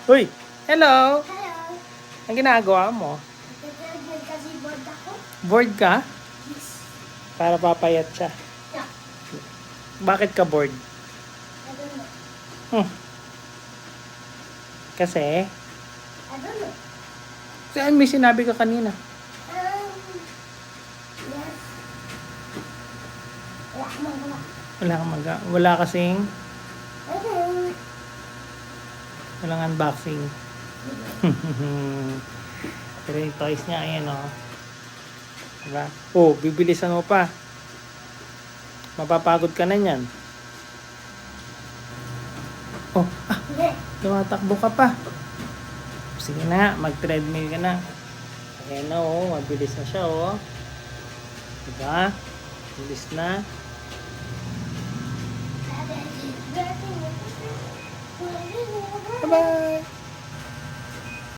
Uy! Hello! Hello. Ang ginagawa mo? Nagtatravel kasi board ako. Bored ka? Yes. Para papayat siya. Yeah. Bakit ka bored? I don't know. Hmm. Kasi? I don't know. Saan may sinabi ka kanina? Yes. Wala ka magawa. Wala kang wala kasing Okay. walang unboxing. Pero yung toys niya, ayan o. Diba? Oh, bibilisan mo pa. Mapapagod ka na niyan. Oh, Hindi. tumatakbo ka pa. Sige na, mag-treadmill ka na. Ayan na oh, mabilis na siya oh. Diba? Bilis na. Bye-bye!